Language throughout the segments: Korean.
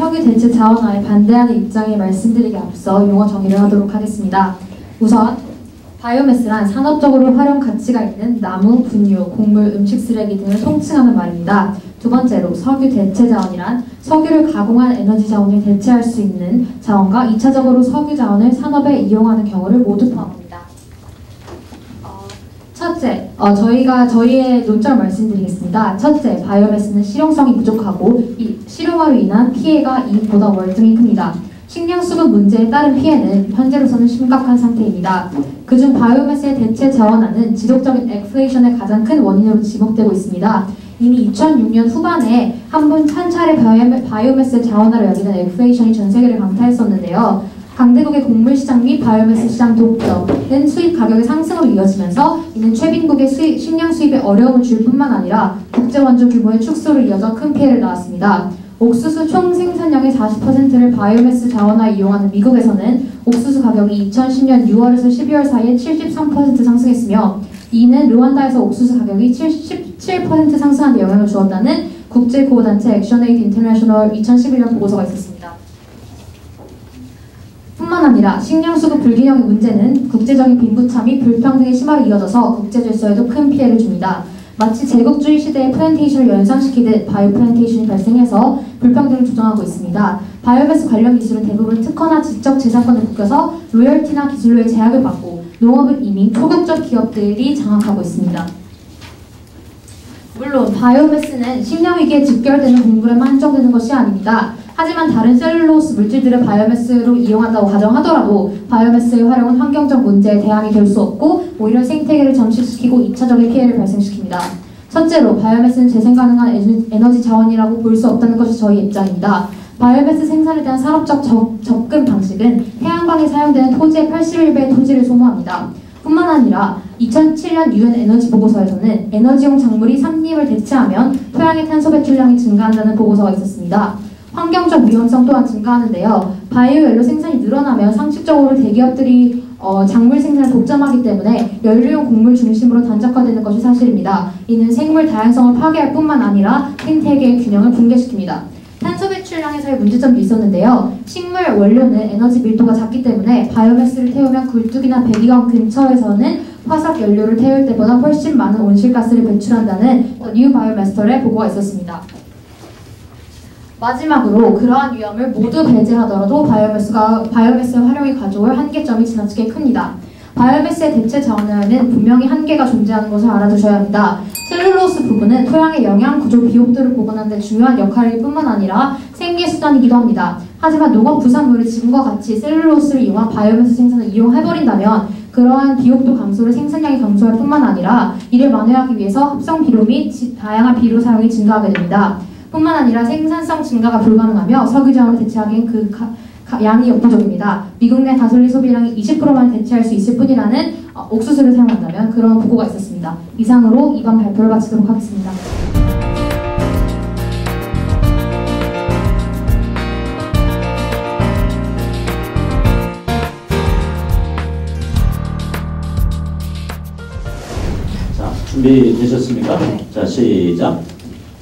석유 대체 자원화에 반대하는 입장에 말씀드리기 앞서 용어 정의를 하도록 하겠습니다. 우선 바이오매스란 산업적으로 활용 가치가 있는 나무, 분유, 곡물, 음식 쓰레기 등을 통칭하는 말입니다. 두 번째로 석유 대체 자원이란 석유를 가공한 에너지 자원을 대체할 수 있는 자원과 2차적으로 석유 자원을 산업에 이용하는 경우를 모두 포함합니다. 첫째, 저희의 논점을 말씀드리겠습니다. 첫째, 바이오매스는 실용성이 부족하고 이 실용화로 인한 피해가 이익보다 월등히 큽니다. 식량 수급 문제에 따른 피해는 현재로서는 심각한 상태입니다. 그중 바이오매스의 대체 자원화는 지속적인 액플레이션의 가장 큰 원인으로 지목되고 있습니다. 이미 2006년 후반에 한 차례 바이오매스의 자원화를 여기는 액플레이션이 전 세계를 강타했었는데요. 강대국의 곡물 시장 및 바이오매스 시장 독점은 수입 가격의 상승으로 이어지면서 이는 최빈국의 식량 수입에 어려움을 줄 뿐만 아니라 국제 원조 규모의 축소로 이어져 큰 피해를 낳았습니다. 옥수수 총 생산량의 40%를 바이오매스 자원화에 이용하는 미국에서는 옥수수 가격이 2010년 6월에서 12월 사이에 73% 상승했으며 이는 르완다에서 옥수수 가격이 77% 상승한 데 영향을 주었다는 국제구호단체 액션에이드 인터내셔널 2011년 보고서가 있었습니다. 뿐만 아니라 식량 수급 불균형의 문제는 국제적인 빈부차 및 불평등의 심화로 이어져서 국제 질서에도 큰 피해를 줍니다. 마치 제국주의 시대의 플랜테이션을 연상시키듯 바이오 플랜테이션이 발생해서 불평등을 조정하고 있습니다. 바이오매스 관련 기술은 대부분 특허나 지적 재산권을 묶여서 로열티나 기술료의 제약을 받고 농업은 이미 초국적 기업들이 장악하고 있습니다. 물론 바이오매스는 식량 위기에 직결되는 곡물에만 한정되는 것이 아닙니다. 하지만 다른 셀룰로스 물질들을 바이오매스로 이용한다고 가정하더라도 바이오매스의 활용은 환경적 문제에 대항이 될 수 없고 오히려 생태계를 잠식시키고 2차적인 피해를 발생시킵니다. 첫째로 바이오매스는 재생 가능한 에너지 자원이라고 볼 수 없다는 것이 저희 입장입니다. 바이오매스 생산에 대한 산업적 접근 방식은 태양광에 사용되는 토지의 81배의 토지를 소모합니다. 뿐만 아니라 2007년 UN 에너지 보고서에서는 에너지용 작물이 산림을 대체하면 토양의 탄소 배출량이 증가한다는 보고서가 있었습니다. 환경적 위험성 또한 증가하는데요. 바이오 연료 생산이 늘어나면 상식적으로 대기업들이 작물 생산을 독점하기 때문에 연료용 곡물 중심으로 단적화되는 것이 사실입니다. 이는 생물 다양성을 파괴할 뿐만 아니라 생태계의 균형을 붕괴시킵니다. 탄소 배출량에서의 문제점도 있었는데요. 식물 원료는 에너지 밀도가 작기 때문에 바이오매스를 태우면 굴뚝이나 배기관 근처에서는 화석 연료를 태울 때보다 훨씬 많은 온실가스를 배출한다는 뉴 바이오매스터의 보고가 있었습니다. 마지막으로 그러한 위험을 모두 배제하더라도 바이오매스의 활용이 가져올 한계점이 지나치게 큽니다. 바이오매스의 대체 자원화에는 분명히 한계가 존재하는 것을 알아두셔야 합니다. 셀룰로스 부분은 토양의 영양, 구조, 비옥도를 보관하는 데 중요한 역할일 뿐만 아니라 생계수단이기도 합니다. 하지만 농업 부산물을 지금과 같이 셀룰로스를 이용한 바이오매스 생산을 이용해버린다면 그러한 비옥도 감소를 생산량이 감소할 뿐만 아니라 이를 만회하기 위해서 합성 비료 및 다양한 비료 사용이 증가하게 됩니다. 뿐만 아니라 생산성 증가가 불가능하며 석유 자원을 대체하기엔 그 양이 역부족입니다. 미국 내 가솔린 소비량의 20%만 대체할 수 있을 뿐이라는 옥수수를 사용한다면 그런 보고가 있었습니다. 이상으로 이번 발표를 마치도록 하겠습니다. 자, 준비되셨습니까? 네. 자, 시작.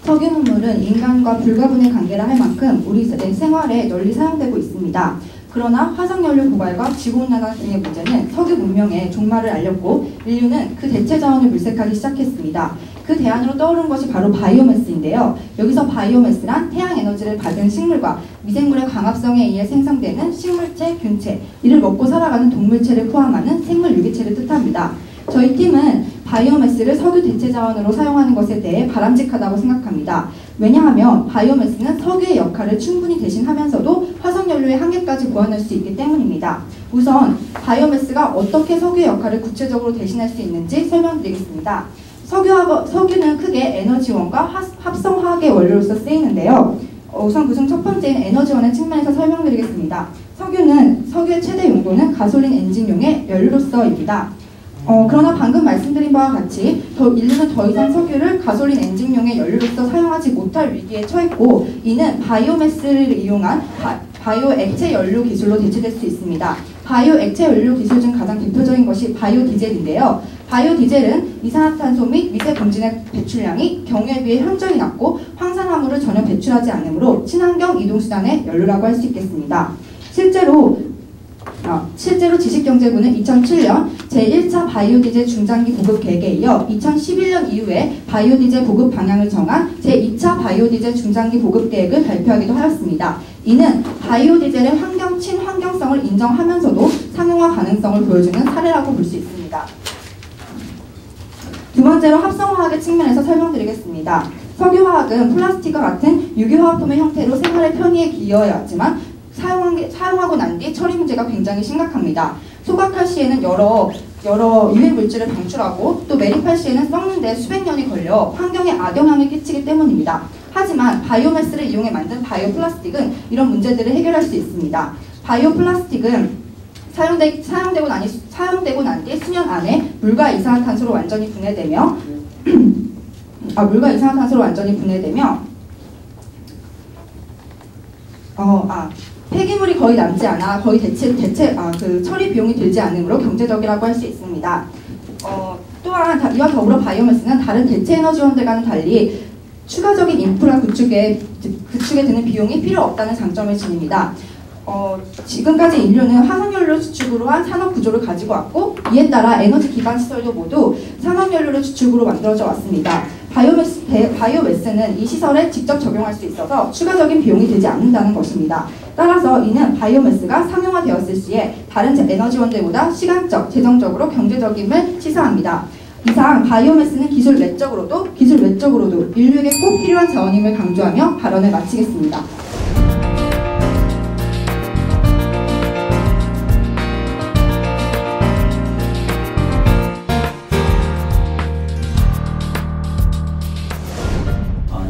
석유 문물은 인간과 불가분의 관계라 할 만큼 우리 생활에 널리 사용되고 있습니다. 그러나 화석연료 고갈과 지구온난화 등의 문제는 석유 문명의 종말을 알렸고 인류는 그 대체 자원을 물색하기 시작했습니다. 그 대안으로 떠오른 것이 바로 바이오매스인데요. 여기서 바이오매스란 태양 에너지를 받은 식물과 미생물의 광합성에 의해 생성되는 식물체, 균체, 이를 먹고 살아가는 동물체를 포함하는 생물 유기체를 뜻합니다. 저희 팀은 바이오매스를 석유 대체 자원으로 사용하는 것에 대해 바람직하다고 생각합니다. 왜냐하면 바이오매스는 석유의 역할을 충분히 대신하면서도 화석연료의 한계까지 보완할 수 있기 때문입니다. 우선 바이오매스가 어떻게 석유의 역할을 구체적으로 대신할 수 있는지 설명드리겠습니다. 석유는 크게 에너지원과 합성화학의 원료로서 쓰이는데요. 우선 그중 첫 번째인 에너지원의 측면에서 설명드리겠습니다. 석유의 최대 용도는 가솔린 엔진용의 연료로서입니다. 그러나 방금 말씀드린 바와 같이 인류는 더 이상 석유를 가솔린 엔진용의 연료로서 사용하지 못할 위기에 처했고 이는 바이오매스를 이용한 바이오 액체 연료 기술로 대체될 수 있습니다. 바이오 액체 연료 기술 중 가장 대표적인 것이 바이오 디젤인데요. 바이오 디젤은 이산화탄소 및 미세먼지의 배출량이 경유에 비해 현저히 낮고 황산화물을 전혀 배출하지 않으므로 친환경 이동수단의 연료라고 할 수 있겠습니다. 실제로 지식경제부는 2007년 제1차 바이오디젤 중장기 보급 계획에 이어 2011년 이후에 바이오디젤 보급 방향을 정한 제2차 바이오디젤 중장기 보급 계획을 발표하기도 하였습니다. 이는 바이오디젤의 친환경성을 인정하면서도 상용화 가능성을 보여주는 사례라고 볼 수 있습니다. 두 번째로 합성화학의 측면에서 설명드리겠습니다. 석유화학은 플라스틱과 같은 유기화학품의 형태로 생활의 편의에 기여해왔지만 사용하고 난 뒤 처리 문제가 굉장히 심각합니다. 소각할 시에는 여러 유해 물질을 방출하고 또 매립할 시에는 썩는 데 수백 년이 걸려 환경에 악영향을 끼치기 때문입니다. 하지만 바이오매스를 이용해 만든 바이오 플라스틱은 이런 문제들을 해결할 수 있습니다. 바이오 플라스틱은 사용되고 난 뒤 수년 안에 물과 이산화탄소로 완전히 분해되며 폐기물이 거의 남지 않아 거의 처리 비용이 들지 않으므로 경제적이라고 할 수 있습니다. 또한 이와 더불어 바이오매스는 다른 대체 에너지원들과는 달리 추가적인 인프라 구축에 드는 비용이 필요 없다는 장점을 지닙니다. 지금까지 인류는 화석연료 주축으로 한 산업 구조를 가지고 왔고 이에 따라 에너지 기반 시설도 모두 산업연료를 주축으로 만들어져 왔습니다. 바이오매스는 이 시설에 직접 적용할 수 있어서 추가적인 비용이 들지 않는다는 것입니다. 따라서 이는 바이오매스가 상용화되었을 시에 다른 에너지원들보다 시간적, 재정적으로 경제적임을 시사합니다. 이상 바이오매스는 기술 외적으로도 인류에게 꼭 필요한 자원임을 강조하며 발언을 마치겠습니다.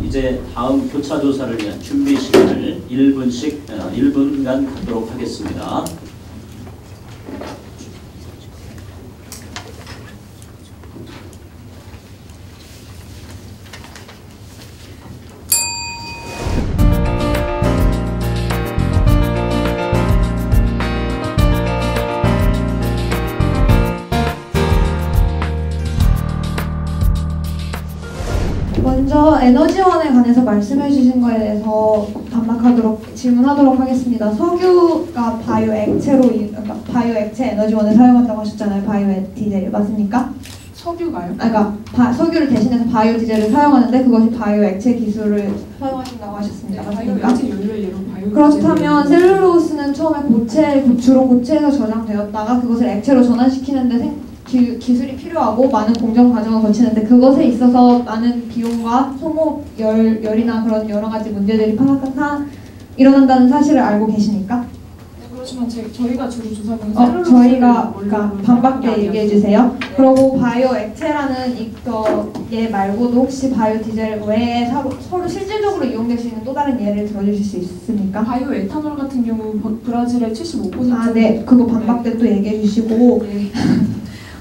이제 다음 교차 조사를 위한 준비 시간을 1분간 갖도록 하겠습니다. 먼저 에너지원에 관해서 말씀해 주신 거에 대해서 질문하도록 하겠습니다. 석유가 바이오 액체 에너지원을 사용한다고 하셨잖아요. 바이오 디젤 맞습니까? 석유가요? 석유를 대신해서 바이오 디젤을 사용하는데 그것이 바이오 액체 기술을 사용하신다고 하셨습니다. 맞습니까? 바이오 액체 연료를 예로 바이오 그렇다면 셀룰로스는 처음에 주로 고체에서 저장되었다가 그것을 액체로 전환시키는데 기술이 필요하고 많은 공정 과정을 거치는데 그것에 있어서 많은 비용과 소모 열이나 그런 여러 가지 문제들이 일어난다는 사실을 알고 계십니까? 네, 그렇지만 저희가 주로 조사하는 저희가 반박돼 얘기해 주세요. 네. 그리고 바이오 액체라는 얘 말고도 혹시 바이오 디젤 외에 서로 실질적으로 이용될 수 있는 또 다른 예를 들어주실 수 있습니까? 바이오 에탄올 같은 경우 브라질의 75%. 네, 그거 반박돼 또 얘기해 주시고. 네.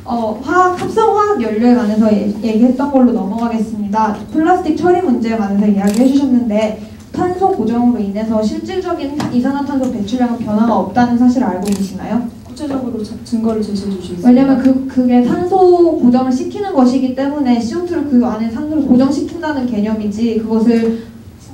합성화학 연료에 관해서 얘기했던 걸로 넘어가겠습니다. 플라스틱 처리 문제에 관해서 이야기해 주셨는데 탄소 고정으로 인해서 실질적인 이산화탄소 배출량은 변화가 없다는 사실을 알고 계시나요? 구체적으로 증거를 제시해 주시겠습니까? 왜냐면 그게 탄소 고정을 시키는 것이기 때문에 CO2를 그 안에 탄소를 고정시킨다는 개념이지 그것을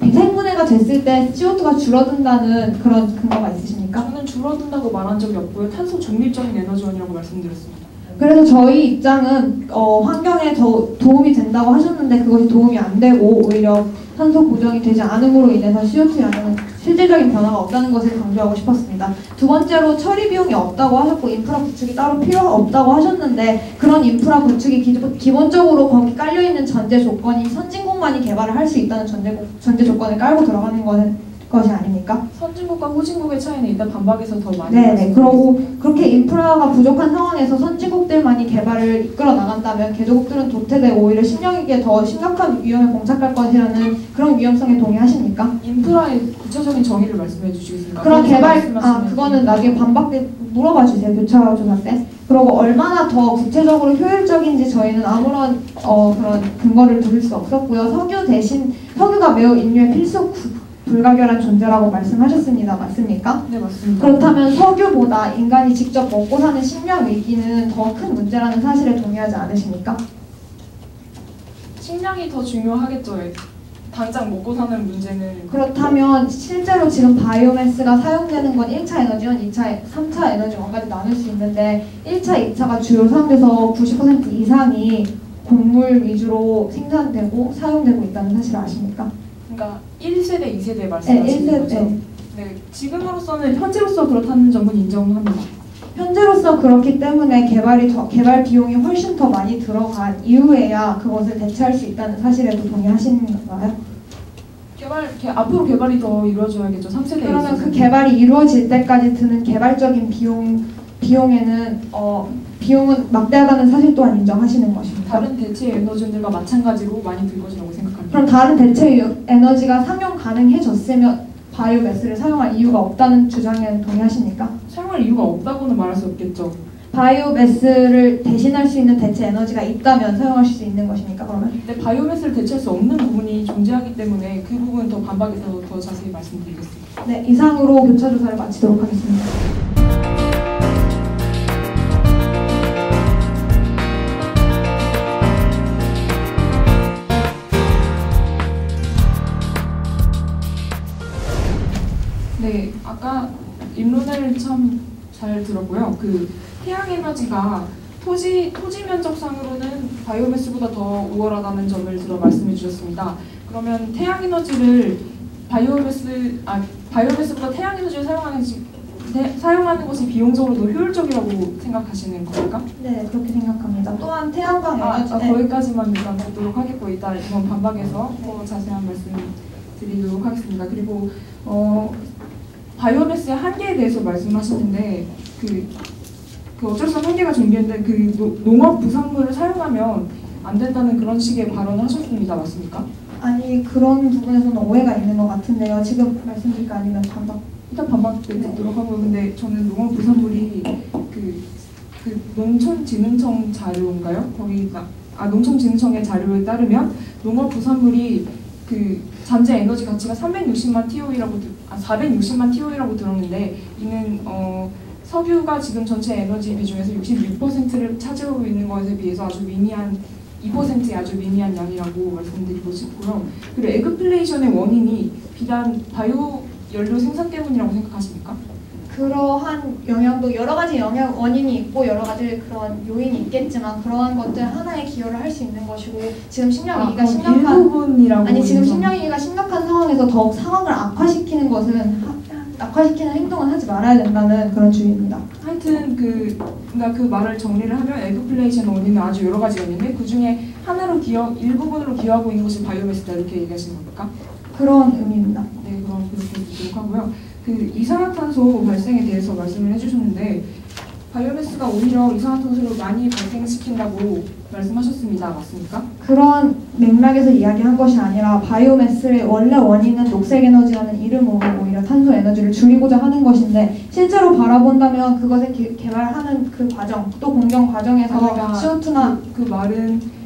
생분해가 됐을 때 CO2가 줄어든다는 그런 근거가 있으십니까? 저는 줄어든다고 말한 적이 없고요. 탄소 중립적인 에너지원이라고 말씀드렸습니다. 그래서 저희 입장은 환경에 더 도움이 된다고 하셨는데 그것이 도움이 안 되고 오히려 탄소 고정이 되지 않음으로 인해서 CO2양에는 실질적인 변화가 없다는 것을 강조하고 싶었습니다. 두 번째로 처리 비용이 없다고 하셨고 인프라 구축이 따로 필요가 없다고 하셨는데 그런 인프라 구축이 기본적으로 거기 깔려있는 전제 조건이 선진국만이 개발을 할 수 있다는 전제 조건을 깔고 들어가는 것이 아닙니까? 선진국과 후진국의 차이는 일단 반박에서 더 많이 네네. 그리고 그렇게 인프라가 부족한 상황에서 선진국들만이 개발을 이끌어 나간다면 개도국들은 도태되고 오히려 식량위기에 더 심각한 위험에 봉착할 것이라는 그런 위험성에 동의하십니까? 인프라의 구체적인 정의를 말씀해 주시겠습니까? 그런 그거는 나중에 반박 때 물어봐 주세요. 교차 조사 때. 그리고 얼마나 더 구체적으로 효율적인지 저희는 아무런 그런 근거를 들을 수 없었고요. 석유가 매우 인류의 필수 불가결한 존재라고 말씀하셨습니다. 맞습니까? 네, 맞습니다. 그렇다면 석유보다 인간이 직접 먹고 사는 식량 위기는 더 큰 문제라는 사실에 동의하지 않으십니까? 식량이 더 중요하겠죠. 당장 먹고 사는 문제는. 그렇다면 실제로 지금 바이오매스가 사용되는 건 1차 에너지원, 2차, 3차 에너지원까지 나눌 수 있는데 1차, 2차가 주요 사용돼서 90% 이상이 곡물 위주로 생산되고 사용되고 있다는 사실을 아십니까? 그러니까 1세대, 2세대 말씀하시는 네, 거죠? 1세대. 네, 지금으로서는 현재로서 그렇다는 점은 인정합니다. 현재로서 그렇기 때문에 개발 비용이 훨씬 더 많이 들어간 이후에야 그것을 대체할 수 있다는 사실에도 동의하시는 건가요? 앞으로 개발이 더 이루어져야겠죠. 3세대. 그러면 그 개발이 이루어질 때까지 드는 개발적인 비용은 막대하다는 사실 또한 인정하시는 것입니다. 다른 대체 에너지들과 마찬가지로 많이 들 것이라고 생각합니다. 그럼 다른 대체 에너지가 상용 가능해졌으면 바이오매스를 사용할 이유가 없다는 주장에는 동의하십니까? 사용할 이유가 없다고는 말할 수 없겠죠. 바이오매스를 대신할 수 있는 대체 에너지가 있다면 사용하실 수 있는 것입니까? 그러면? 근데 바이오매스를 대체할 수 없는 부분이 존재하기 때문에 그 부분 더 반박해서 더 자세히 말씀드리겠습니다. 네, 이상으로 교차 조사를 마치도록 하겠습니다. 네, 아까 입론을 참 잘 들었고요. 그 태양 에너지가 토지 면적상으로는 바이오매스보다 더 우월하다는 점을 들어 말씀해 주셨습니다. 그러면 태양 에너지를 바이오매스보다 태양 에너지를 사용하는 것이 비용적으로 더 효율적이라고 생각하시는 겁니까? 네, 그렇게 생각합니다. 또한 태양광 에너지 거기까지만 일단 듣도록 하겠고 이따 이번 반박에서 더 자세한 말씀 드리도록 하겠습니다. 그리고 바이오매스의 한계에 대해서 말씀하시는데 그 어쩔 수 없는 한계가 존재했는데 그 농업 부산물을 사용하면 안 된다는 그런 식의 발언을 하셨습니다. 맞습니까? 아니, 그런 부분에서는 오해가 있는 것 같은데요. 지금 말씀드릴까 아니면 반박? 일단 반박 듣도록 하고 근데 저는 농업 부산물이 그 농촌진흥청 자료인가요? 농촌진흥청의 자료에 따르면 농업 부산물이 그 잠재 에너지 가치가 460만 TOE라고 들었는데 이는 석유가 지금 전체 에너지 비중에서 66%를 차지하고 있는 것에 비해서 아주 미미한 2%의 아주 미미한 양이라고 말씀드리고 싶고요. 그리고 에그플레이션의 원인이 비단 바이오 연료 생산 때문이라고 생각하십니까? 그러한 영향도 여러 가지 원인이 있고 여러 가지 그런 요인이 있겠지만 그러한 것들 하나에 기여를 할 수 있는 것이고 지금 식량 위기가 심각한 일부분이라고 지금 식량 위기가 심각한 상황에서 더욱 상황을 악화시키는 행동은 하지 말아야 된다는 그런 주의입니다. 하여튼 그러니까 그 말을 정리를 하면 에그플레이션 원인은 아주 여러 가지가 있는데 그 중에 일부분으로 기여하고 있는 것이 바이오매스다 이렇게 얘기하시는 겁니까? 그런 의미입니다. 네, 그럼 그렇게 듣도록 하고요. 그 이산화탄소 발생에 대해서 말씀을 해주셨는데 바이오매스가 오히려 이산화탄소를 많이 발생시킨다고 말씀하셨습니다. 맞습니까? 그런 맥락에서 이야기한 것이 아니라 바이오매스의 원래 원인은 녹색에너지라는 이름으로 오히려 탄소 에너지를 줄이고자 하는 것인데 실제로 바라본다면 그것을 개발하는 그 과정 또 공정 과정에서 CO2나 그 말은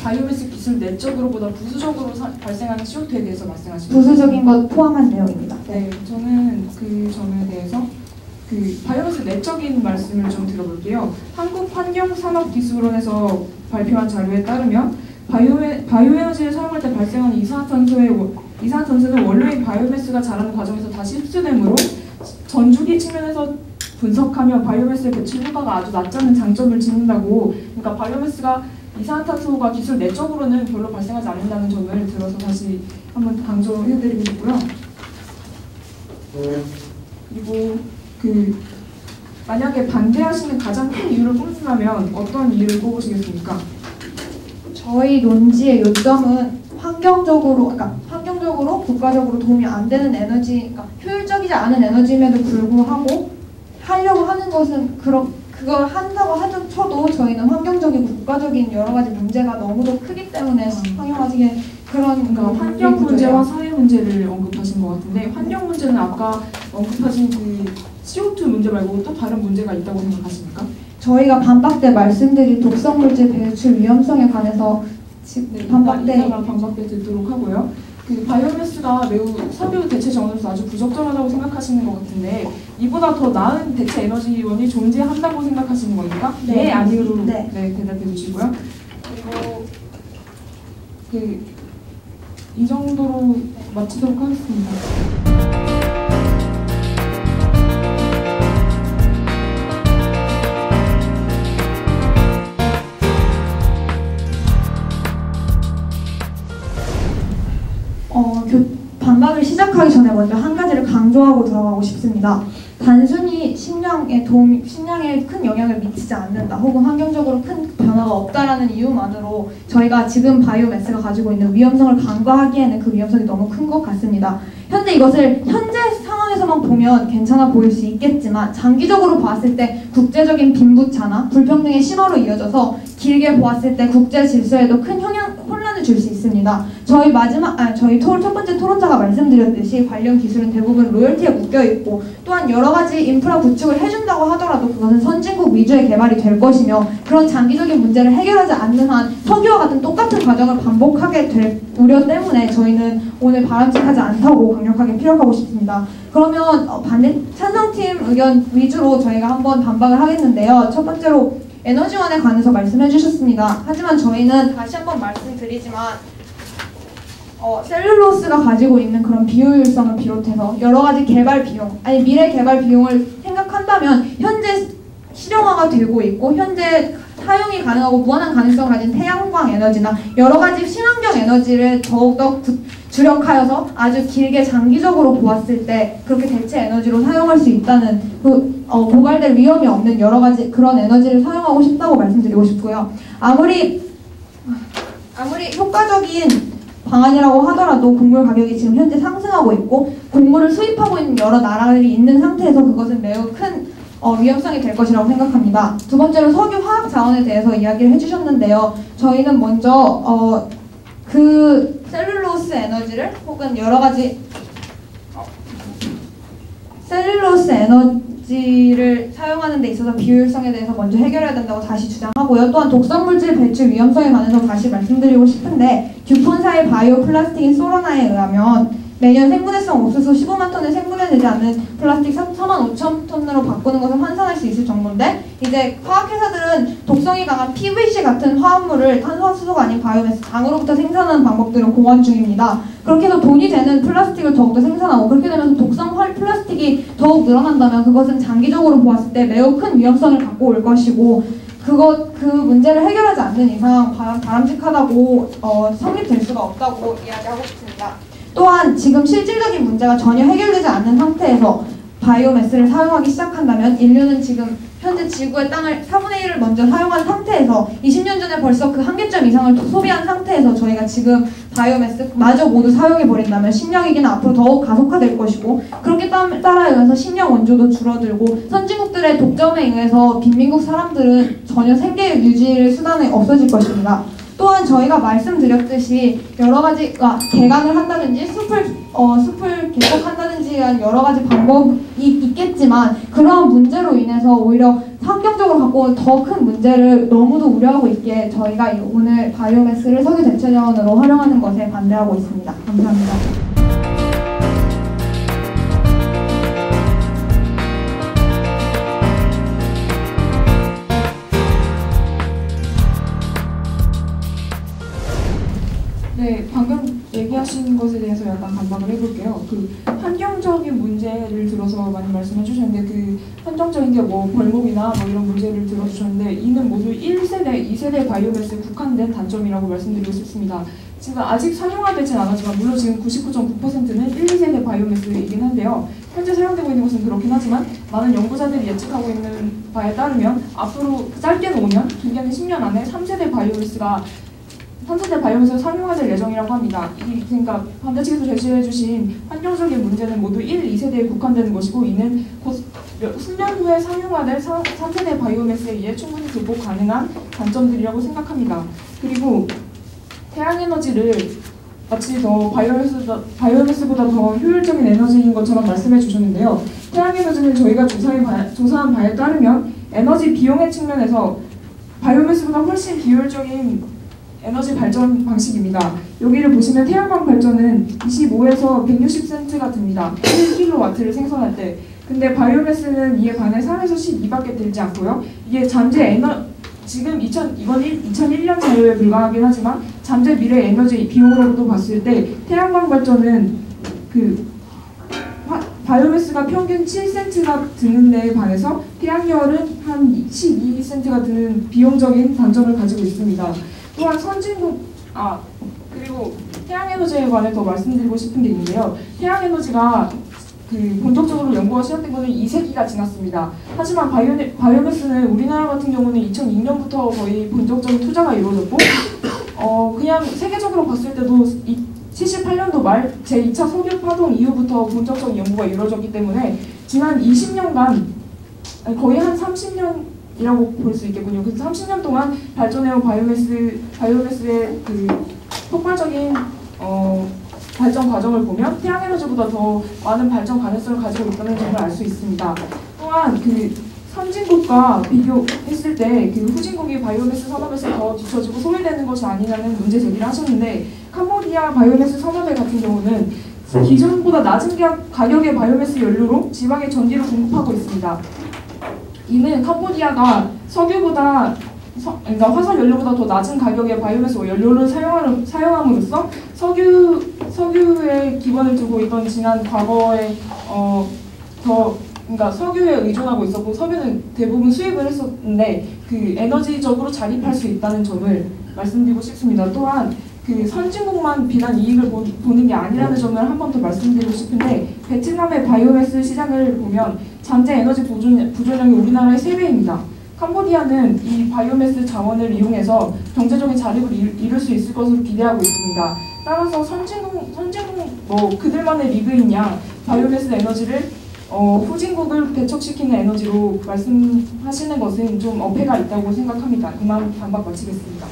바이오매스 기술 내적으로보다 부수적으로 발생하는 CO2에 대해서 말씀하시는 부수적인 것 포함한 내용입니다. 네, 저는 그 점에 대해서 그 바이오매스 내적인 말씀을 좀 들어볼게요. 한국환경산업기술원에서 발표한 자료에 따르면 바이오에너지를 사용할 때 발생하는 이산화탄소는 원료인 바이오매스가 자라는 과정에서 다시 흡수되므로 전주기 측면에서 분석하며 바이오매스의 배출 효과가 아주 낮다는 장점을 짓는다고. 그러니까 바이오매스가 이산화탄소가 기술 내적으로는 별로 발생하지 않는다는 점을 들어서 다시 한번 강조해드리고 싶고요. 그리고 만약에 반대하시는 가장 큰 이유를 꼽는다면 어떤 이유를 꼽으시겠습니까? 저희 논지의 요점은 환경적으로 국가적으로 도움이 안 되는 에너지, 그러니까 효율적이지 않은 에너지임에도 불구하고 하려고 하는 것은 그걸 한다고 쳐도 저희는 환경적이고 국가적인 여러 가지 문제가 너무도 크기 때문에 상용하지게 그러니까 환경 문제와 사회 문제를 언급하신 것 같은데 환경 문제는 아까 언급하신 그 CO2 문제 말고 또 다른 문제가 있다고 생각하십니까? 저희가 반박 때 말씀드린 독성 물질 배출 위험성에 관해서 네, 반박 때 이따가 반박 때 듣도록 하고요. 그 바이오매스가 매우 석유 대체 자원으로서 아주 부적절하다고 생각하시는 것 같은데 이보다 더 나은 대체 에너지원이 존재한다고 생각하시는 겁니까? 네, 아니요로 네. 대답해 주시고요. 그리고 이 정도로 마치도록 하겠습니다. 반박을 시작하기 전에 먼저 한 가지를 강조하고 들어가고 싶습니다. 단순히 식량에 큰 영향을 미치지 않는다 혹은 환경적으로 큰 변화가 없다라는 이유만으로 저희가 지금 바이오매스가 가지고 있는 위험성을 간과하기에는 그 위험성이 너무 큰 것 같습니다. 현재 이것을 현재 상황에서만 보면 괜찮아 보일 수 있겠지만 장기적으로 봤을 때 국제적인 빈부차나 불평등의 심화로 이어져서 길게 보았을 때 국제 질서에도 큰 혼란을 줄 수 있습니다. 저희 첫 번째 토론자가 말씀드렸듯이 관련 기술은 대부분 로열티에 묶여 있고 또한 여러 가지 인프라 구축을 해준다고 하더라도 그것은 선진국 위주의 개발이 될 것이며 그런 장기적인 문제를 해결하지 않는 한 석유와 같은 똑같은 과정을 반복하게 될 우려 때문에 저희는 오늘 바람직하지 않다고 강력하게 피력하고 싶습니다. 그러면 찬성팀 의견 위주로 저희가 한번 반박을 하겠는데요. 첫 번째로 에너지원에 관해서 말씀해 주셨습니다. 하지만 저희는 다시 한번 말씀드리지만 셀룰로스가 가지고 있는 그런 비효율성을 비롯해서 여러 가지 개발 비용, 미래 개발 비용을 생각한다면 현재 실용화가 되고 있고 현재 사용이 가능하고 무한한 가능성을 가진 태양광 에너지나 여러 가지 친환경 에너지를 더욱더 주력하여서 아주 길게 장기적으로 보았을 때 그렇게 대체 에너지로 사용할 수 있다는 고갈될 위험이 없는 여러 가지 그런 에너지를 사용하고 싶다고 말씀드리고 싶고요. 아무리 효과적인 방안이라고 하더라도 곡물 가격이 지금 현재 상승하고 있고 곡물을 수입하고 있는 여러 나라들이 있는 상태에서 그것은 매우 큰 위험성이 될 것이라고 생각합니다. 두 번째로 석유 화학 자원에 대해서 이야기를 해주셨는데요. 저희는 먼저 그 셀룰로스 에너지를 혹은 여러 가지 셀룰로스 에너지를 사용하는 데 있어서 비효율성에 대해서 먼저 해결해야 된다고 다시 주장하고요. 또한 독성물질 배출 위험성에 관해서 다시 말씀드리고 싶은데 듀폰사의 바이오 플라스틱인 소로나에 의하면 매년 생분해성 옥수수 15만 톤을 생분해내지 않는 플라스틱 4만 5천 톤으로 바꾸는 것을 환산할 수 있을 정도인데 이제 화학회사들은 독성이 강한 PVC 같은 화합물을 탄화수소가 아닌 바이오매스 당으로부터 생산하는 방법들을 고안 중입니다. 그렇게 해서 돈이 되는 플라스틱을 더욱더 생산하고 그렇게 되면서 독성 플라스틱이 더욱 늘어난다면 그것은 장기적으로 보았을 때 매우 큰 위험성을 갖고 올 것이고 그 문제를 해결하지 않는 이상 바람직하다고 성립될 수가 없다고 이야기하고 싶습니다. 또한 지금 실질적인 문제가 전혀 해결되지 않는 상태에서 바이오매스를 사용하기 시작한다면 인류는 지금 현재 지구의 땅을 4분의 1을 먼저 사용한 상태에서 20년 전에 벌써 그 한계점 이상을 소비한 상태에서 저희가 지금 바이오매스 마저 모두 사용해버린다면 식량위기는 앞으로 더욱 가속화될 것이고 그렇게 따라 의해서 식량 원조도 줄어들고 선진국들의 독점에 의해서 빈민국 사람들은 전혀 생계 유지 수단이 없어질 것입니다. 또한 저희가 말씀드렸듯이 여러 가지 개간을 한다든지 숲을 개척한다든지 여러 가지 방법이 있겠지만 그러한 문제로 인해서 오히려 환경적으로 갖고 온 더 큰 문제를 너무도 우려하고 있기에 저희가 오늘 바이오매스를 석유 대체 자원으로 활용하는 것에 반대하고 있습니다. 감사합니다. 네, 방금 얘기하신 것에 대해서 약간 반박을 해볼게요. 그 환경적인 문제를 들어서 많이 말씀해 주셨는데 그 환경적인 게 뭐 벌목이나 뭐 이런 문제를 들어주셨는데 이는 모두 1세대, 2세대 바이오매스에 국한된 단점이라고 말씀드리고 싶습니다. 지금 아직 상용화되진 않았지만 물론 지금 99.9%는 1, 2세대 바이오매스이긴 한데요. 현재 사용되고 있는 것은 그렇긴 하지만 많은 연구자들이 예측하고 있는 바에 따르면 앞으로 짧게는 5년, 길게는 10년 안에 3세대 바이오매스가 상용화될 예정이라고 합니다. 그러니까 반대측에서 제시해주신 환경적인 문제는 모두 1, 2세대에 국한되는 것이고 이는 곧 수년 후에 상용화될 3세대 바이오매스에 의해 충분히 극복 가능한 단점들이라고 생각합니다. 그리고 태양에너지를 마치 더 바이오매스보다 더 효율적인 에너지인 것처럼 말씀해 주셨는데요. 태양에너지는 저희가 조사한 바에 따르면 에너지 비용의 측면에서 바이오매스보다 훨씬 비효율적인 에너지 발전 방식입니다. 여기를 보시면 태양광 발전은 25에서 160센트가 듭니다. 1kW를 생성할 때. 근데 바이오매스는 이에 반해 3에서 12밖에 들지 않고요. 이게 지금 이건 2001년 자료에 불과하긴 하지만 잠재 미래 에너지 비용으로도 봤을 때 태양광 발전은 바이오매스가 평균 7센트가 드는 데에 반해서 태양열은 한 12센트가 드는 비용적인 단점을 가지고 있습니다. 또한 그리고 태양에너지에 관해 더 말씀드리고 싶은 게 있는데요. 태양에너지가 본격적으로 연구가 시작된 것은 2세기가 지났습니다. 하지만 바이오매스는 우리나라 같은 경우는 2002년부터 거의 본격적인 투자가 이루어졌고 그냥 세계적으로 봤을 때도 78년도 말 제2차 석유 파동 이후부터 본격적인 연구가 이루어졌기 때문에 지난 20년간 거의 한 30년이라고 볼 수 있겠군요. 그래서 30년 동안 발전해온 바이오매스의 폭발적인 발전 과정을 보면 태양에너지보다 더 많은 발전 가능성을 가지고 있다는 점을 알 수 있습니다. 또한 선진국과 비교했을 때 후진국이 바이오매스 산업에서 더 뒤처지고 소외되는 것이 아니냐는 문제 제기를 하셨는데 캄보디아 바이오매스 산업회 같은 경우는 기존보다 낮은 가격의 바이오매스 연료로 지방에 전기를 공급하고 있습니다. 이는 캄보디아가 그러니까 화석 연료보다 더 낮은 가격의 바이오매스 연료를 사용함으로써 석유에 기반을 두고 있던 지난 과거에 그러니까 석유에 의존하고 있었고 석유는 대부분 수입을 했었는데 에너지적으로 자립할 수 있다는 점을 말씀드리고 싶습니다. 또한 선진국만 비단 이익을 보는 게 아니라는 점을 한 번 더 말씀드리고 싶은데 베트남의 바이오매스 시장을 보면 잠재 에너지 보존량이 우리나라의 3배입니다. 캄보디아는 이 바이오매스 자원을 이용해서 경제적인 자립을 이룰 수 있을 것으로 기대하고 있습니다. 따라서 선진국 그들만의 리그인 양 바이오매스 에너지를 후진국을 배척시키는 에너지로 말씀하시는 것은 좀 어폐가 있다고 생각합니다. 이만 반박 마치겠습니다.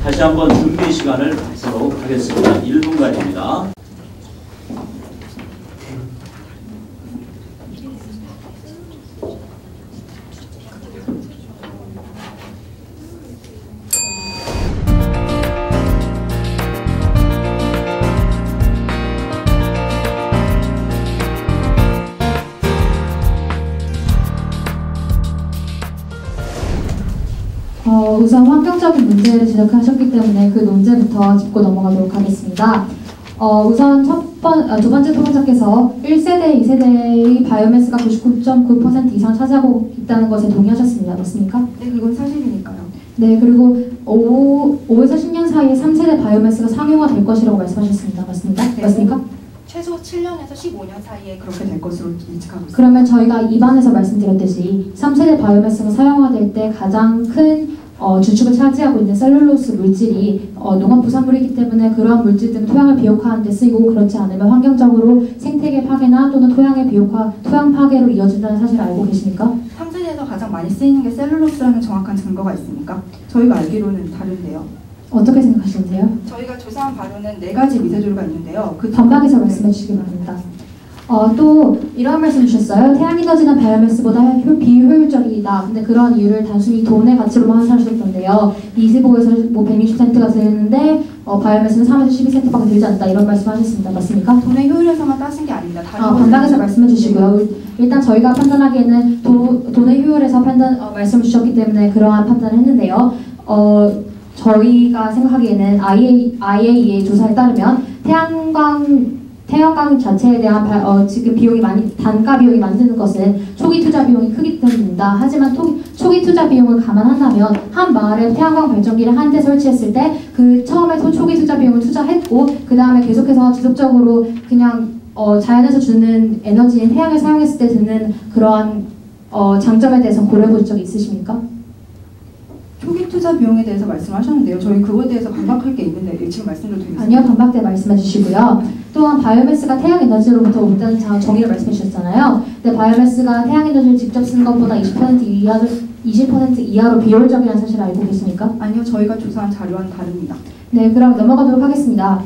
다시 한번 준비 시간을 갖도록 하겠습니다. 1분간입니다. 우선 환경적인 문제를 지적하셨기 때문에 그 논제부터 짚고 넘어가도록 하겠습니다. 우선 두 번째 토론자께서 1세대, 2세대의 바이오매스가 99.9% 이상 차지하고 있다는 것에 동의하셨습니다. 맞습니까? 네, 그건 사실이니까요. 네, 그리고 5에서 10년 사이에 3세대 바이오매스가 상용화될 것이라고 말씀하셨습니다. 맞습니까? 네, 맞습니까? 최소 7년에서 15년 사이에 그렇게 될 것으로 예측하고 있습니다. 그러면 저희가 2반에서 말씀드렸듯이 3세대 바이오매스가 사용화될 때 가장 큰 주축을 차지하고 있는 셀룰로스 물질이 농업 부산물이기 때문에 그러한 물질들은 토양을 비옥화하는 데 쓰이고 그렇지 않으면 환경적으로 생태계 파괴나 또는 토양 파괴로 이어진다는 사실을 알고 계십니까? 3세대에서 가장 많이 쓰이는 게 셀룰로스라는 정확한 증거가 있습니까? 저희가 알기로는 다른데요. 어떻게 생각하시는데요? 저희가 조사한 바로는 4가지 미세조류가 있는데요. 반박해서 말씀해 주시기 바랍니다. 또 이런 말씀 주셨어요. 태양에너지는 바이오매스보다 비효율적이다. 근데 그런 이유를 단순히 돈의 가치로만 환산하셨던데요. 25에서 160센트가 되는데 바이오매스는 3에서 12센트밖에 들지 않다. 이런 말씀하셨습니다. 맞습니까? 돈의 효율에서만 따진 게 아닙니다. 반박해서 말씀해 주시고요. 일단 저희가 판단하기에는 돈의 효율에서 말씀을 주셨기 때문에 그러한 판단을 했는데요. 저희가 생각하기에는 IAEA 조사에 따르면 태양광 자체에 대한 지금 단가 비용이 많이 드는 것은 초기 투자 비용이 크기 때문입니다. 하지만 초기 투자 비용을 감안한다면 한 마을에 태양광 발전기를 한 대 설치했을 때 처음에 초기 투자 비용을 투자했고 그 다음에 계속해서 지속적으로 그냥 자연에서 주는 에너지인 태양을 사용했을 때 드는 그러한 장점에 대해서 고려해 보신 적이 있으십니까? 초기 투자 비용에 대해서 말씀하셨는데요. 저희 그거에 대해서 반박할 게 있는데 지금 말씀드려도 되겠습니까? 아니요, 반박대 말씀해 주시고요. 또한 바이오매스가 태양에너지로부터 온다는 정의를 말씀해 주셨잖아요. 근데 바이오매스가 태양에너지를 직접 쓰는 것보다 20% 이하로 비효율적이라는 사실을 알고 계십니까? 아니요, 저희가 조사한 자료와는 다릅니다. 네, 그럼 넘어가도록 하겠습니다.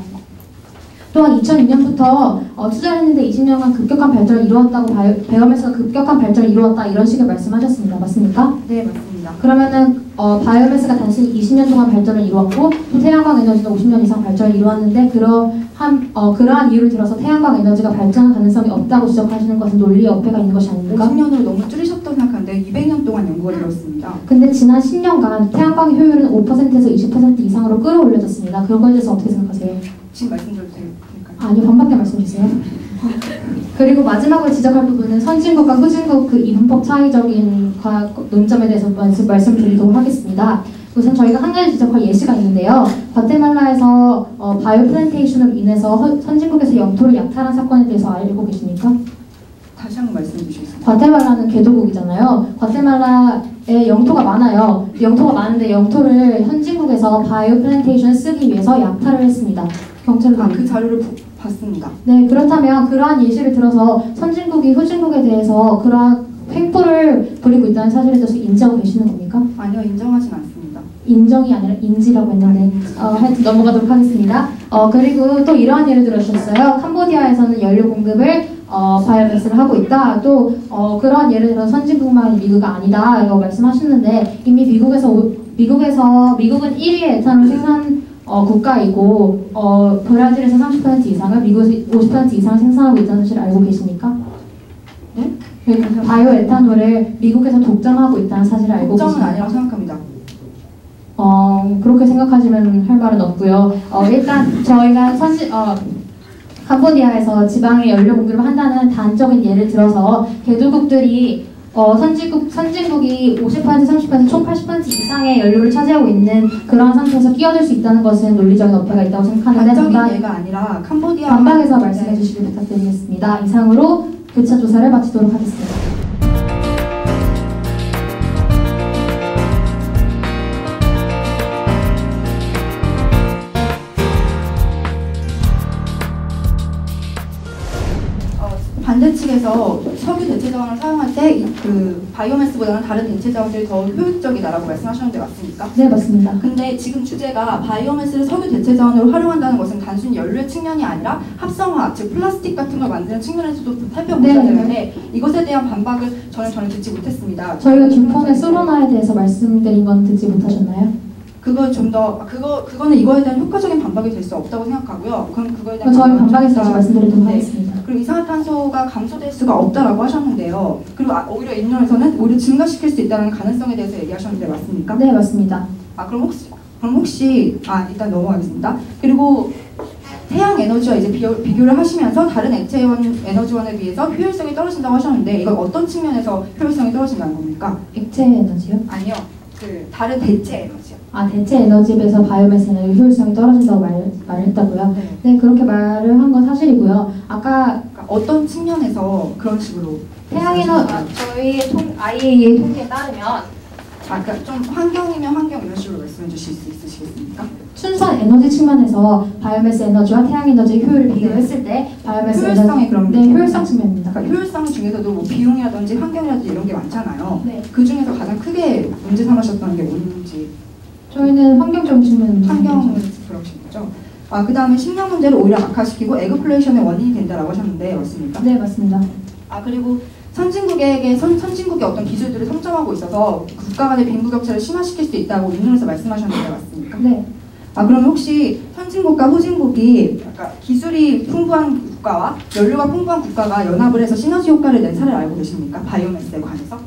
또한 2006년부터 투자를 했는데 20년간 급격한 발전을 이루었다고 바이오매스가 급격한 발전을 이루었다 이런 식의 말씀하셨습니다. 맞습니까? 네, 맞습니다. 그러면은 바이오매스가 단순히 20년 동안 발전을 이루었고 또 태양광 에너지도 50년 이상 발전을 이루었는데 그러한 이유를 들어서 태양광 에너지가 발전할 가능성이 없다고 지적하시는 것은 논리의 어폐가 있는 것이 아닙니까? 50년으로 너무 줄이셨다고 생각하는데 200년 동안 연구가 이루어졌습니다. 근데 지난 10년간 태양광의 효율은 5%에서 20% 이상으로 끌어올려졌습니다. 그런 것에 대해서 어떻게 생각하세요? 지금 말씀드려도 될까요? 아니요, 반박에 말씀 주세요. 그리고 마지막으로 지적할 부분은 선진국과 후진국 그 이분법 차이적인 논점에 대해서 말씀드리도록 하겠습니다. 우선 저희가 한 가지 지적할 예시가 있는데요. 과테말라에서 바이오 플랜테이션으로 인해서 선진국에서 영토를 약탈한 사건에 대해서 알고 계십니까? 다시 한번 말씀해 주시겠습니다. 과테말라는 개도국이잖아요. 과테말라에 영토가 많아요. 영토가 많은데 영토를 선진국에서 바이오 플랜테이션 쓰기 위해서 약탈을 했습니다. 경찰로 그 자료를 봤습니다. 네, 그렇다면 그러한 예시를 들어서 선진국이 후진국에 대해서 그러한 횡포를 부리고 있다는 사실에 대해서 인지하고 계시는 겁니까? 아니요, 인정하진 않습니다. 인정이 아니라 인지라고 했는데 하여튼 넘어가도록 하겠습니다. 그리고 또 이러한 예를 들어주셨어요. 캄보디아에서는 연료 공급을 바이오매스를 하고 있다. 또 그러한 예를 들어 선진국만 미국가 아니다 이거 말씀하셨는데 이미 미국은 1위의 에탄올 생산 국가이고 브라질에서 30% 이상을 미국에서 50% 이상을 생산하고 있다는 사실을 알고 계십니까? 네? 바이오 에탄올을 미국에서 독점하고 있다는 사실을 알고 걱정은 계십니까? 아니라고 생각합니다. 그렇게 생각하시면 할 말은 없고요. 일단 저희가 캄보디아에서 지방에 연료 공급을 한다는 단적인 예를 들어서 개도국들이 선진국이 50%, 30%, 총 80% 이상의 연료를 차지하고 있는 그러한 상태에서 끼어들 수 있다는 것은 논리적인 어폐가 있다고 생각하는데 단적인 예가 아니라 캄보디아 반박에서 말씀해 주시길 부탁드리겠습니다. 이상으로 교차 조사를 마치도록 하겠습니다. 반대 측에서 석유 대체 자원을 사용할 때 그 바이오매스보다는 다른 대체 자원들이 더 효율적이다라고 말씀하셨는데 맞습니까? 네, 맞습니다. 근데 지금 주제가 바이오매스를 석유 대체 자원으로 활용한다는 것은 단순히 연료의 측면이 아니라 합성화학, 즉 플라스틱 같은 걸 만드는 측면에서도 살펴보셔야 네. 되는데 이것에 대한 반박을 저는 듣지 못했습니다. 저희가 듀폰의 소로나에 대해서 말씀드린 건 듣지 못하셨나요? 그거 좀 더 그거는 이거에 대한 효과적인 반박이 될 수 없다고 생각하고요. 그럼 그거에 대한 저희 반박에서 좀 다시 더- 말씀드리도록 네. 하겠습니다. 그리고 이산화탄소가 감소될 수가 없다라고 하셨는데요. 그리고 오히려 인론에서는 오히려 증가시킬 수 있다는 가능성에 대해서 얘기하셨는데 맞습니까? 네, 맞습니다. 그럼 혹시 일단 넘어가겠습니다. 그리고 태양 에너지와 이제 비교를 하시면서 다른 액체원 에너지원에 비해서 효율성이 떨어진다고 하셨는데 이건 어떤 측면에서 효율성이 떨어진다는 겁니까? 액체 에너지요? 아니요. 다른 대체 에너지요. 대체 에너지에 비해서 바이오매스 에너지 효율성이 떨어진다고 말했다고요? 네. 네, 그렇게 말을 한 건 사실이고요. 아까 그러니까 어떤 측면에서 그런 식으로 태양 에너지, 저희의 IAEA 통계에 따르면 그러니까 좀 환경이면 환경 이런 식으로 말씀해 주실 수 있으시겠습니까? 순수한 에너지 측면에서 바이오매스 에너지와 태양 에너지의 효율을 비교했을 때 바이오매스 효율성이 그럼 네, 효율성 측면입니다. 그러니까 효율성 중에서도 뭐 비용이라든지 환경이라든지 이런 게 많잖아요. 네. 그 중에서 가장 크게 문제 삼으셨던 게 뭔지 저희는 환경적인 측면 환경을 그러신 거죠. 그 다음에 식량 문제를 오히려 악화시키고 에그플레이션의 원인이 된다라고 하셨는데 맞습니까? 네, 맞습니다. 그리고 선진국의 어떤 기술들을 선점하고 있어서 국가 간의 빈부격차를 심화시킬 수 있다고 인문에서 말씀하셨는데 맞습니까? 네. 그럼 혹시 선진국과 후진국이 기술이 풍부한 국가와 연료가 풍부한 국가가 연합을 해서 시너지 효과를 낸 사례를 알고 계십니까? 바이오매스에 관해서?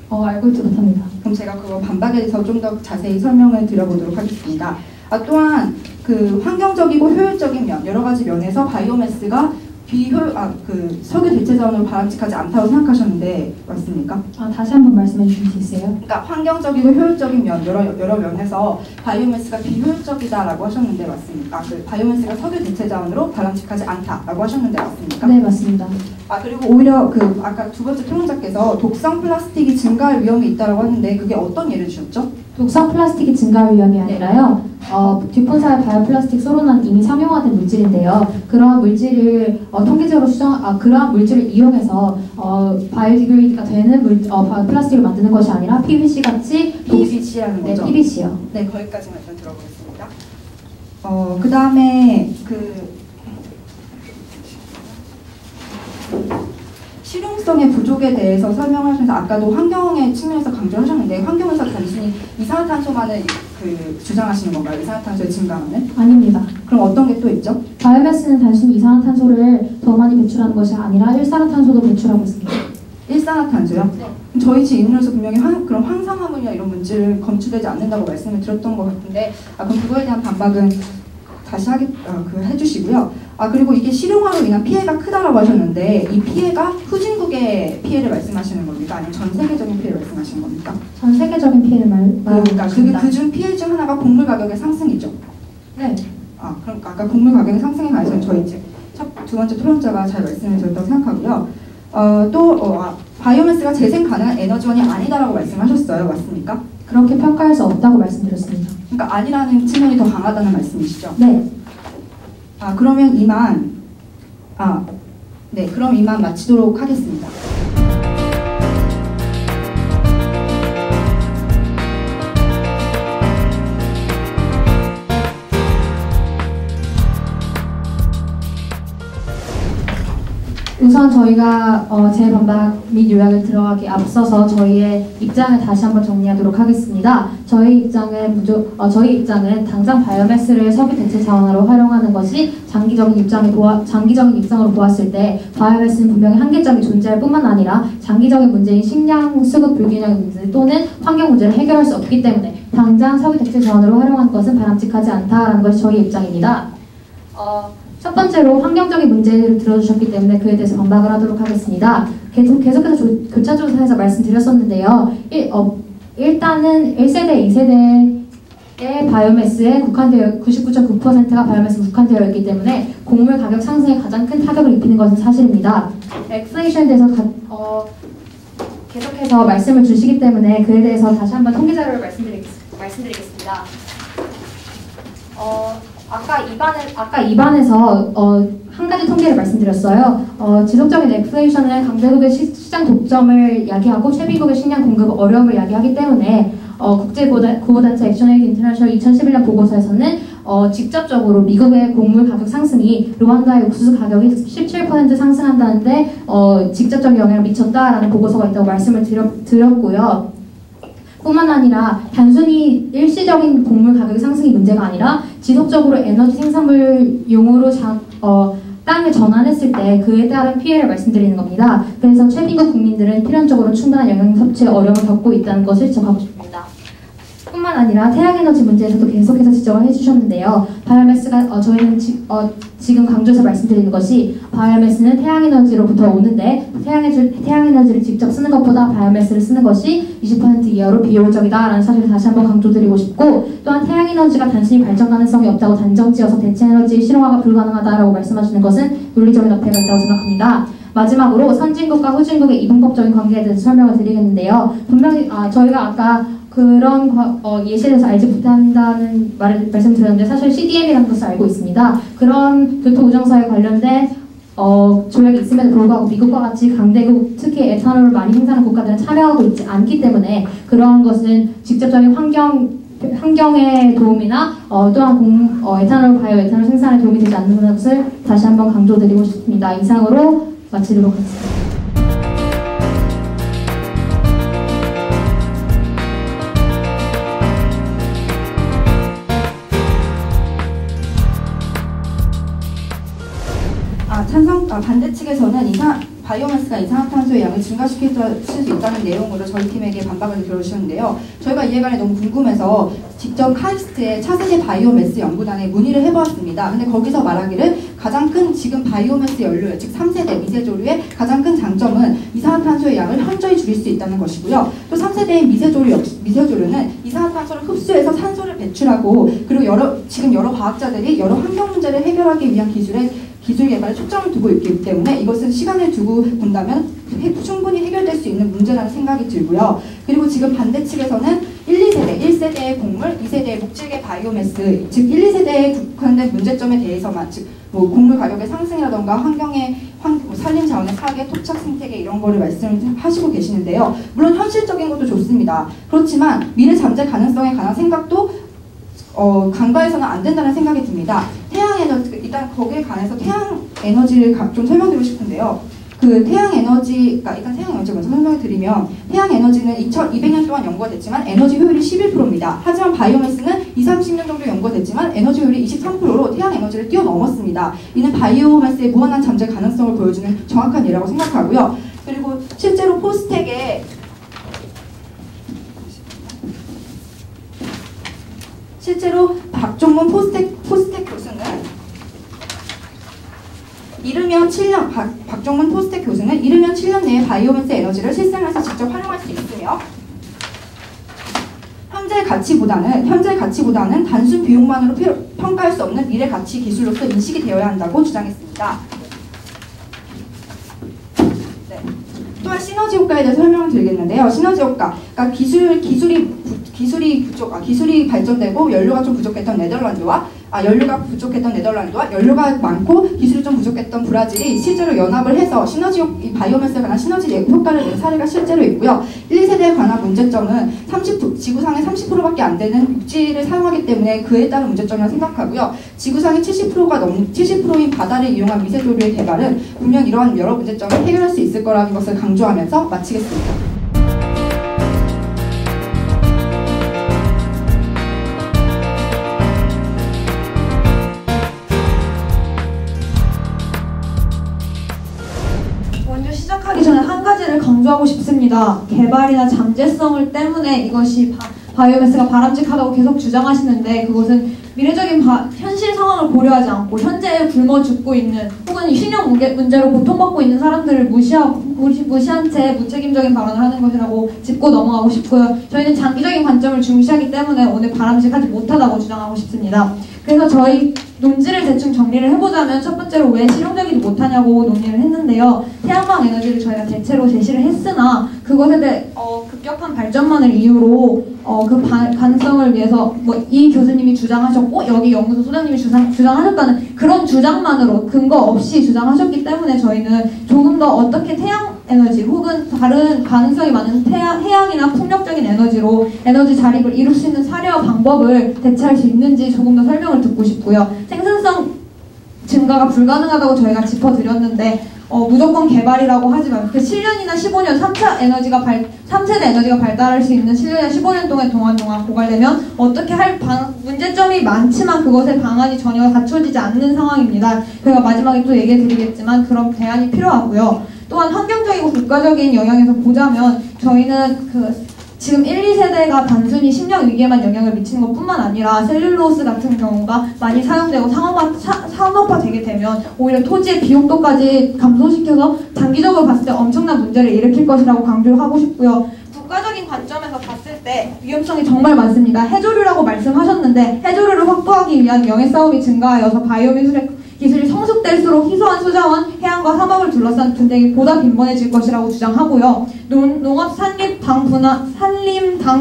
알고 있지 못합니다. 그럼 제가 그거 반박에 대해서 좀 더 자세히 설명을 드려보도록 하겠습니다. 또한 그 환경적이고 효율적인 면, 여러 가지 면에서 바이오매스가 석유 대체 자원으로 바람직하지 않다고 생각하셨는데 맞습니까? 다시 한번 말씀해 주실 수 있어요? 그러니까 환경적이고 효율적인 면, 여러 면에서 바이오매스가 비효율적이다라고 하셨는데 맞습니까? 바이오매스가 석유 대체 자원으로 바람직하지 않다라고 하셨는데 맞습니까? 네, 맞습니다. 그리고 오히려 아까 두 번째 토론자께서 독성 플라스틱이 증가할 위험이 있다라고 하는데 그게 어떤 예를 주셨죠? 독성 플라스틱이 증가할 위험이 아니라요. 듀폰사의 바이오플라스틱 소로나는 이미 상용화된 물질인데요. 그러한 물질을 통계적으로 그러한 물질을 이용해서 바이오디그레이드가 되는 플라스틱을 만드는 것이 아니라 PVC 같이 PVC라는 거죠? 네, PVC요. 네, 거기까지만 일단 들어보겠습니다. 그 다음에 실용성의 부족에 대해서 설명하시면서 아까도 환경의 측면에서 강조하셨는데 환경에서 단순히 이산화탄소만을 주장하시는 건가요? 이산화탄소의 증가만을? 아닙니다. 그럼 어떤 게 또 있죠? 바이오매스는 단순히 이산화탄소를 더 많이 배출하는 것이 아니라 일산화탄소도 배출하고 있습니다. 일산화탄소요? 네. 저희 질문에서 분명히 그런 황산화물이나 이런 문제를 검출되지 않는다고 말씀을 드렸던 것 같은데 그럼 그거에 대한 반박은 다시 해주시고요. 그리고 이게 실용화로 인한 피해가 크다라고 하셨는데 이 피해가 후진국의 피해를 말씀하시는 겁니까? 아니면 전 세계적인 피해를 말씀하시는 겁니까? 전 세계적인 피해를 그러니까 말합니다. 그중 피해 중 하나가 곡물 가격의 상승이죠. 네. 그럼 아까 곡물 가격의 상승에 관해서는 저희 이제 두 번째 토론자가 잘 말씀해 주셨다고 생각하고요. 바이오매스가 재생 가능한 에너지원이 아니다라고 말씀하셨어요. 맞습니까? 그렇게 평가할 수 없다고 말씀드렸습니다. 그러니까 아니라는 측면이 더 강하다는 말씀이시죠? 네. 그러면 그럼 이만 마치도록 하겠습니다. 우선 저희가 제 반박 및 요약을 들어가기 앞서서 저희의 입장을 다시 한번 정리하도록 하겠습니다. 저희 입장은 당장 바이오매스를 석유 대체 자원으로 활용하는 것이 장기적인 입장으로 보았을 때 바이오매스는 분명히 한계점이 존재할 뿐만 아니라 장기적인 문제인 식량 수급 불균형 문제 또는 환경 문제를 해결할 수 없기 때문에 당장 석유 대체 자원으로 활용하는 것은 바람직하지 않다라는 것이 저희 입장입니다. 첫 번째로 환경적인 문제를 들어주셨기 때문에 그에 대해서 반박을 하도록 하겠습니다. 계속해서 교차조사에서 말씀드렸었는데요. 일단은 1세대, 2세대의 바이오매스에 99.9%가 바이오매스에 국한되어 있기 때문에 곡물 가격 상승에 가장 큰 타격을 입히는 것은 사실입니다. 엑스플레이션에 대해서 계속해서 말씀을 주시기 때문에 그에 대해서 다시 한번 통계 자료를 말씀드리겠습니다. 아까 2반에서 한 가지 통계를 말씀드렸어요. 지속적인 인플레이션은 강대국의 시장 독점을 야기하고 최빈국의 식량 공급 어려움을 야기하기 때문에 국제구호단체 액션에이드 인터내셔널 2011년 보고서에서는 직접적으로 미국의 곡물 가격 상승이 루안다의 옥수수 가격이 17% 상승한다는데 직접적 영향을 미쳤다라는 보고서가 있다고 말씀을 드렸고요. 뿐만 아니라 단순히 일시적인 곡물 가격 상승이 문제가 아니라 지속적으로 에너지 생산물용으로 땅을 전환했을 때 그에 따른 피해를 말씀드리는 겁니다. 그래서 최빈국 국민들은 필연적으로 충분한 영양 섭취에 어려움을 겪고 있다는 것을 지적하고 싶습니다. 뿐만 아니라 태양에너지 문제에서도 계속해서 지적을 해주셨는데요. 바이오매스가 저희는 지금 강조해서 말씀드리는 것이 바이오매스는 태양에너지로부터 오는데 태양에너지를 직접 쓰는 것보다 바이오매스를 쓰는 것이 20% 이하로 비효율적이다라는 사실을 다시 한번 강조드리고 싶고 또한 태양에너지가 단순히 발전 가능성이 없다고 단정지어서 대체에너지 실용화가 불가능하다라고 말씀하시는 것은 논리적인 어폐가 있다고 생각합니다. 마지막으로 선진국과 후진국의 이분법적인 관계에 대해서 설명을 드리겠는데요. 분명히 저희가 아까 그런 예시에 대해서 알지 못한다는 말씀드렸는데 사실 CDM이라는 것을 알고 있습니다. 그런 교토우정서에 관련된 조약이 있음에도 불구하고 미국과 같이 강대국 특히 에탄올을 많이 생산하는 국가들은 참여하고 있지 않기 때문에 그러한 것은 직접적인 환경의 도움이나 또한 에탄올, 바이오에탄올 생산에 도움이 되지 않는 것을 다시 한번 강조드리고 싶습니다. 이상으로 마치도록 하겠습니다. 반대 측에서는 바이오매스가 이산화탄소의 양을 증가시킬 수 있다는 내용으로 저희 팀에게 반박을 들어주셨는데요. 저희가 이에 관해 너무 궁금해서 직접 카이스트의 차세대 바이오매스 연구단에 문의를 해보았습니다. 근데 거기서 말하기를 가장 큰 지금 바이오매스 연료, 즉 3세대 미세조류의 가장 큰 장점은 이산화탄소의 양을 현저히 줄일 수 있다는 것이고요. 또 3세대인 미세조류는 이산화탄소를 흡수해서 산소를 배출하고 그리고 지금 여러 과학자들이 여러 환경 문제를 해결하기 위한 기술 개발에 초점을 두고 있기 때문에 이것은 시간을 두고 본다면 충분히 해결될 수 있는 문제라는 생각이 들고요. 그리고 지금 반대 측에서는 1세대의 곡물, 2세대의 목질계 바이오매스, 즉 1, 2세대에 국한된 문제점에 대해서만, 즉 곡물 가격의 상승이라던가 환경의 산림 자원의 파괴, 토착 생태계 이런 거를 말씀하시고 계시는데요. 물론 현실적인 것도 좋습니다. 그렇지만 미래 잠재 가능성에 관한 생각도 간과해서는 안 된다는 생각이 듭니다. 태양에너지, 일단 거기에 관해서 태양에너지를 좀 설명드리고 싶은데요. 그 태양에너지가 일단 태양에너지 먼저 설명을 드리면 태양에너지는 2200년 동안 연구가 됐지만 에너지 효율이 11%입니다. 하지만 바이오매스는 20-30년 정도 연구가 됐지만 에너지 효율이 23%로 태양에너지를 뛰어넘었습니다. 이는 바이오매스의 무한한 잠재 가능성을 보여주는 정확한 예라고 생각하고요. 그리고 실제로 포스텍에 박종문 포스텍 교수는 이르면 7년 박종문 포스텍 교수는 이르면 7년 내에 바이오매스 에너지를 실생활에서 직접 활용할 수 있으며 현재 가치보다는 단순 비용만으로 평가할 수 없는 미래 가치 기술로서 인식이 되어야 한다고 주장했습니다. 네. 또한 시너지 효과에 대해서 설명을 드리겠는데요. 시너지 효과, 그러니까 기술이 발전되고 연료가 부족했던 네덜란드와 연료가 많고 기술이 좀 부족했던 브라질이 실제로 연합을 해서 바이오매스에 관한 시너지 효과를 낸 사례가 실제로 있고요. 1, 2세대에 관한 문제점은 지구상의 30%밖에 안 되는 육지를 사용하기 때문에 그에 따른 문제점이라고 생각하고요. 지구상의 70%인 바다를 이용한 미세조류의 개발은 분명 이러한 여러 문제점을 해결할 수 있을 거라는 것을 강조하면서 마치겠습니다. 시작하기 전에 한 가지를 강조하고 싶습니다. 개발이나 잠재성을 때문에 이것이 바이오매스가 바람직하다고 계속 주장하시는데 그것은 미래적인 현실 상황을 고려하지 않고 현재에 굶어 죽고 있는 혹은 신용 문제로 고통받고 있는 사람들을 무시한 채 무책임적인 발언을 하는 것이라고 짚고 넘어가고 싶고요. 저희는 장기적인 관점을 중시하기 때문에 오늘 바람직하지 못하다고 주장하고 싶습니다. 그래서 저희 논지를 대충 정리를 해보자면 첫 번째로 왜 실용적이지 못하냐고 논의를 했는데요. 태양광 에너지를 저희가 대체로 제시를 했으나 그것에 대해 급격한 발전만을 이유로 그 가능성을 위해서 이 교수님이 주장하셨고 여기 연구소 소장님이 주장하셨다는 그런 주장만으로 근거 없이 주장하셨기 때문에 저희는 조금 더 어떻게 태양 에너지 혹은 다른 가능성이 많은 해양이나 풍력적인 에너지로 에너지 자립을 이룰 수 있는 사례와 방법을 대체할 수 있는지 조금 더 설명을 듣고 싶고요. 생산성 증가가 불가능하다고 저희가 짚어드렸는데 무조건 개발이라고 하지만 그 7년이나 15년 3세대 에너지가 발달할 수 있는 7년이나 15년 동안 고갈되면 어떻게 할 문제점이 많지만 그것의 방안이 전혀 갖춰지지 않는 상황입니다. 저희가 마지막에 또 얘기해 드리겠지만 그런 대안이 필요하고요. 또한 환경적이고 국가적인 영향에서 보자면 저희는 지금 1, 2세대가 단순히 식량 위기에만 영향을 미치는 것뿐만 아니라 셀룰로스 같은 경우가 많이 사용되고 산업화되게 되면 오히려 토지의 비용도까지 감소시켜서 장기적으로 봤을 때 엄청난 문제를 일으킬 것이라고 강조하고 싶고요. 국가적인 관점에서 봤을 때 위험성이 정말 많습니다. 해조류라고 말씀하셨는데 해조류를 확보하기 위한 명예 싸움이 증가하여서 바이오미술의 기술이 성숙될수록 희소한 수자원, 해안과 사막을 둘러싼 분쟁이 보다 빈번해질 것이라고 주장하고요. 농업, 산림, 당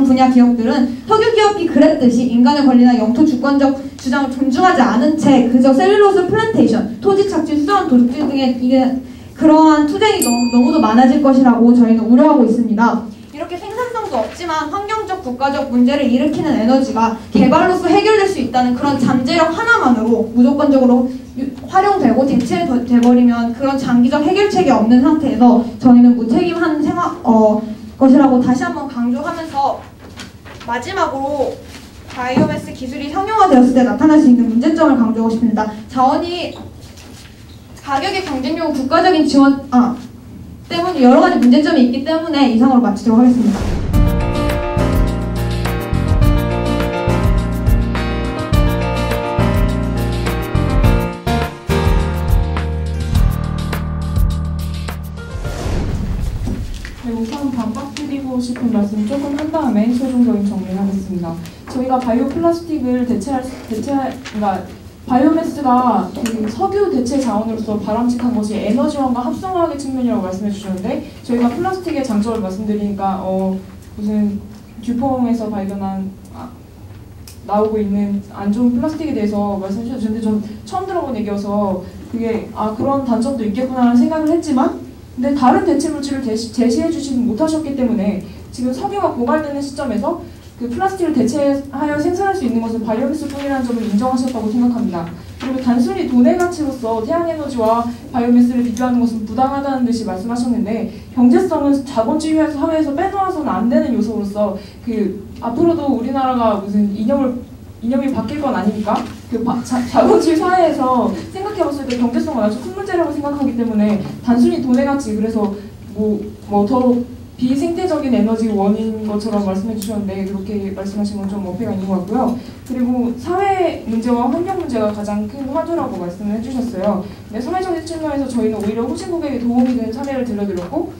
분야 기업들은 석유 기업이 그랬듯이 인간의 권리나 영토 주권적 주장을 존중하지 않은 채 그저 셀룰로스 플랜테이션, 토지 착취, 수자원 도둑질 등의 그러한 투쟁이 너무도 많아질 것이라고 저희는 우려하고 있습니다. 이렇게 생산성도 없지만 환경적, 국가적 문제를 일으키는 에너지가 개발로서 해결될 수 있다는 그런 잠재력 하나만으로 무조건적으로 활용되고 대체돼버리면 그런 장기적 해결책이 없는 상태에서 저희는 무책임한 것이라고 다시 한번 강조하면서 마지막으로 바이오매스 기술이 상용화되었을 때 나타날 수 있는 문제점을 강조하고 싶습니다. 자원이 가격의 경쟁력, 국가적인 지원 때문에 여러 가지 문제점이 있기 때문에 이상으로 마치도록 하겠습니다. 네, 우선 반박드리고 싶은 말씀 조금 한 다음에 최종적인 정리를 하겠습니다. 저희가 바이오 플라스틱을 그러니까 바이오매스가 석유 대체 자원으로서 바람직한 것이 에너지원과 합성화학의 측면이라고 말씀해 주셨는데 저희가 플라스틱의 장점을 말씀드리니까 무슨 듀퐁에서 발견한 나오고 있는 안 좋은 플라스틱에 대해서 말씀해 주셨는데 좀 처음 들어본 얘기여서 그게 그런 단점도 있겠구나 하는 생각을 했지만 근데 다른 대체 물질을 제시해 주지 못하셨기 때문에 지금 석유가 고갈되는 시점에서 그 플라스틱을 대체하여 생산할 수 있는 것은 바이오매스뿐이라는 점을 인정하셨다고 생각합니다. 그리고 단순히 돈의 가치로서 태양에너지와 바이오매스를 비교하는 것은 부당하다는 듯이 말씀하셨는데 경제성은 자본주의 사회에서 빼놓아서는 안 되는 요소로서 그 앞으로도 우리나라가 무슨 이념이 바뀔 건 아니니까 자본주의 사회에서 생각해봤을 때 경제성은 아주 큰 문제라고 생각하기 때문에 단순히 돈의 가치 그래서 더 비생태적인 에너지 원인 것처럼 말씀해 주셨는데 그렇게 말씀하신 건 좀 어폐가 있는 것 같고요. 그리고 사회 문제와 환경 문제가 가장 큰 화두라고 말씀을 해주셨어요. 근데 사회적인 측면에서 저희는 오히려 후진국에 도움이 되는 사례를 들려드렸고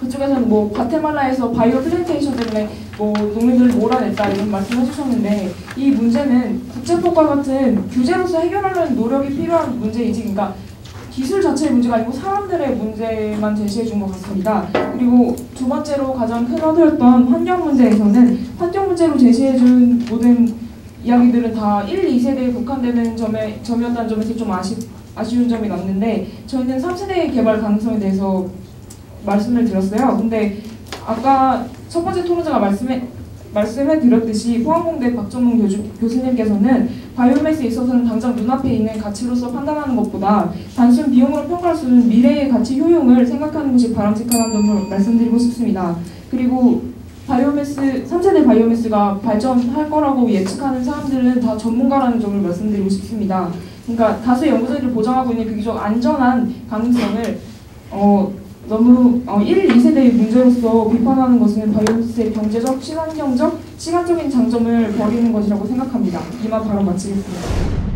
그쪽에서는 뭐 과테말라에서 바이오 플랜테이션 때문에 뭐 농민들을 몰아냈다 이런 말씀을 해주셨는데 이 문제는 국제법과 같은 규제로서 해결하려는 노력이 필요한 문제이지 그러니까 기술 자체의 문제가 아니고 사람들의 문제만 제시해 준 것 같습니다. 그리고 두 번째로 가장 큰 화두였던 환경 문제에서는 환경 문제로 제시해 준 모든 이야기들은 다 1, 2세대에 국한되는 점이었다는 점에서 좀 아쉬운 점이 남는데 저희는 3세대의 개발 가능성에 대해서 말씀을 드렸어요. 근데 아까 첫 번째 토론자가 말씀해 드렸듯이 포항공대 박정문 교수님께서는 바이오매스에 있어서는 당장 눈앞에 있는 가치로서 판단하는 것보다 단순 비용으로 평가할 수 있는 미래의 가치 효용을 생각하는 것이 바람직하다는 점을 말씀드리고 싶습니다. 그리고 3세대 바이오매스가 발전할 거라고 예측하는 사람들은 다 전문가라는 점을 말씀드리고 싶습니다. 그러니까 다수의 연구자들이 보장하고 있는 비교적 안전한 가능성을 너무 1, 2세대의 문제로서 비판하는 것은 바이오매스의 경제적, 시간적인 장점을 버리는 것이라고 생각합니다. 이만 바로 마치겠습니다.